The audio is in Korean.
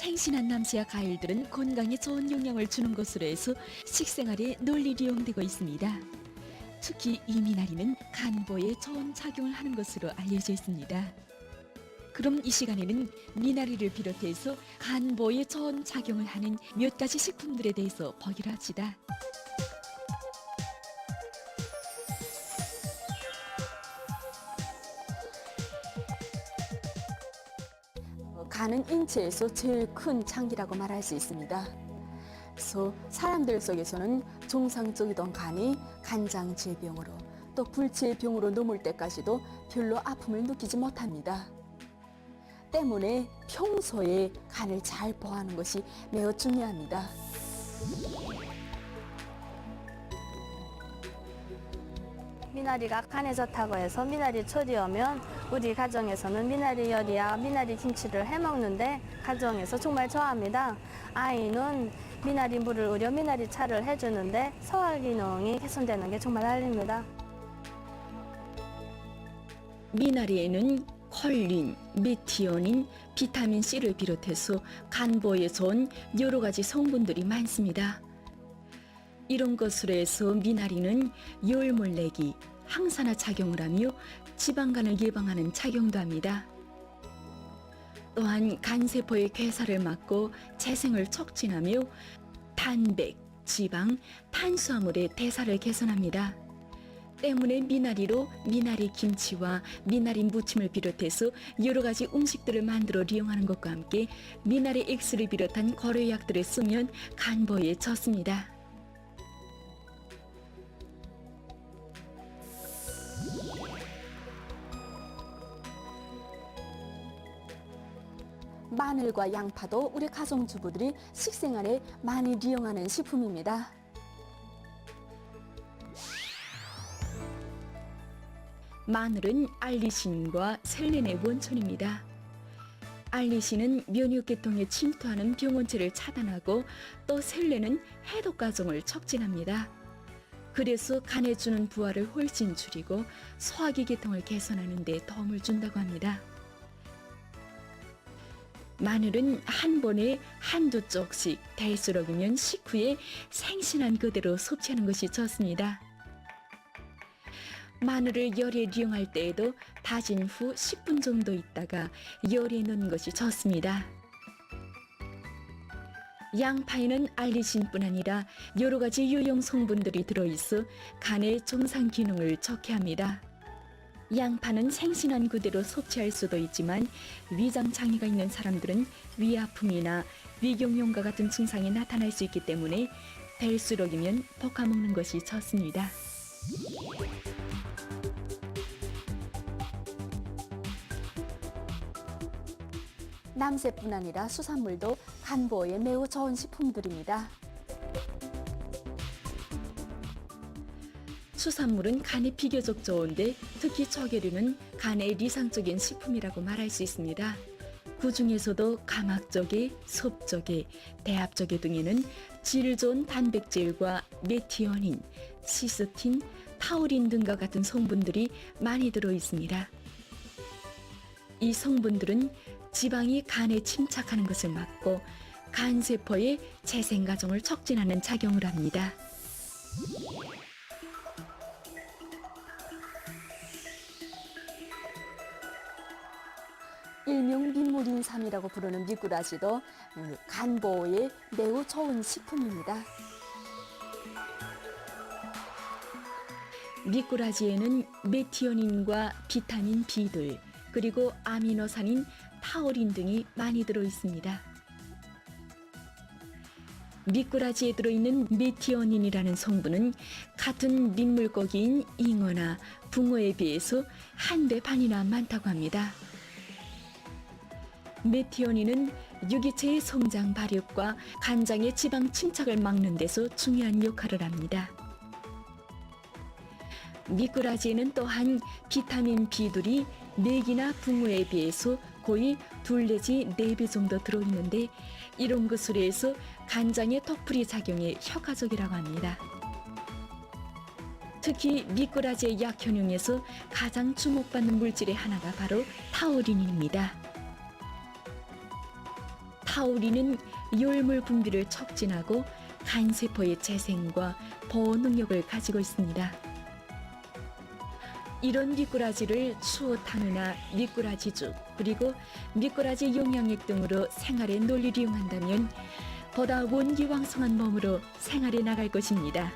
생신한 남수와 과일들은 건강에 좋은 영향을 주는 것으로 해서 식생활에 널리 이용되고 있습니다. 특히 이 미나리는 간보에 좋은 작용을 하는 것으로 알려져 있습니다. 그럼 이 시간에는 미나리를 비롯해서 간보에 좋은 작용을 하는 몇 가지 식품들에 대해서 보기로 합시다. 간은 인체에서 제일 큰 장기라고 말할 수 있습니다. 그래서 사람들 속에서는 정상적이던 간이 간장질병으로 또 불치병으로 넘을 때까지도 별로 아픔을 느끼지 못합니다. 때문에 평소에 간을 잘 보호하는 것이 매우 중요합니다. 미나리가 간에 좋다고 해서 미나리 철이 오면 우리 가정에서는 미나리 요리야 미나리 김치를 해먹는데 가정에서 정말 좋아합니다. 아이는 미나리 물을 우려 미나리 차를 해주는데 소화 기능이 개선되는 게 정말 알립니다. 미나리에는 콜린, 메티오닌, 비타민C를 비롯해서 간보에 좋은 여러 가지 성분들이 많습니다. 이런 것으로 해서 미나리는 열물 내기, 항산화 작용을 하며 지방간을 예방하는 작용도 합니다. 또한 간세포의 괴사를 막고 재생을 촉진하며 단백, 지방, 탄수화물의 대사를 개선합니다. 때문에 미나리로 미나리 김치와 미나리 무침을 비롯해서 여러 가지 음식들을 만들어 이용하는 것과 함께 미나리 액수를 비롯한 고려약들을 쓰면 간보에 좋습니다. 마늘과 양파도 우리 가정주부들이 식생활에 많이 이용하는 식품입니다. 마늘은 알리신과 셀렌의 원천입니다. 알리신은 면역계통에 침투하는 병원체를 차단하고 또 셀렌은 해독 과정을 촉진합니다. 그래서 간에 주는 부하를 훨씬 줄이고 소화기 계통을 개선하는 데 도움을 준다고 합니다. 마늘은 한 번에 한두 쪽씩 될수록이면 식후에 생신한 그대로 섭취하는 것이 좋습니다. 마늘을 요리에 이용할 때에도 다진 후 10분 정도 있다가 요리에 넣는 것이 좋습니다. 양파에는 알리신뿐 아니라 여러 가지 유용 성분들이 들어있어 간의 정상 기능을 좋게 합니다. 양파는 생신한 그대로 섭취할 수도 있지만 위장 장애가 있는 사람들은 위아픔이나 위경련과 같은 증상이 나타날 수 있기 때문에 될수록이면 볶아 먹는 것이 좋습니다. 남새뿐 아니라 수산물도 간보에 매우 좋은 식품들입니다. 수산물은 간에 비교적 좋은데 특히 조개류는 간의 이상적인 식품이라고 말할 수 있습니다. 그 중에서도 가막조개, 섭조개, 대합조개 등에는 질 좋은 단백질과 메티오닌, 시스틴, 타우린 등과 같은 성분들이 많이 들어 있습니다. 이 성분들은 지방이 간에 침착하는 것을 막고 간세포의 재생 과정을 촉진하는 작용을 합니다. 일명 민물인삼이라고 부르는 미꾸라지도 간보에 매우 좋은 식품입니다. 미꾸라지에는 메티오닌과 비타민 B2 그리고 아미노산인 타우린 등이 많이 들어 있습니다. 미꾸라지에 들어있는 메티오닌이라는 성분은 같은 민물고기인 잉어나 붕어에 비해서 1배 반이나 많다고 합니다. 메티오닌은 유기체의 성장 발육과 간장의 지방 침착을 막는 데서 중요한 역할을 합니다. 미꾸라지에는 또한 비타민 B2이 메기나 붕어에 비해서 거의 2 내지 4배 정도 들어있는데 이런 것으로 해서 간장의 톡풀이 작용에 효과적이라고 합니다. 특히 미꾸라지의 약효능에서 가장 주목받는 물질의 하나가 바로 타우린입니다. 하우리는 열물 분비를 촉진하고 간세포의 재생과 보호 능력을 가지고 있습니다. 이런 미꾸라지를 수어탄우나 미꾸라지죽 그리고 미꾸라지 영양액 등으로 생활에 널리 이용한다면 보다 원기왕성한 몸으로 생활해 나갈 것입니다.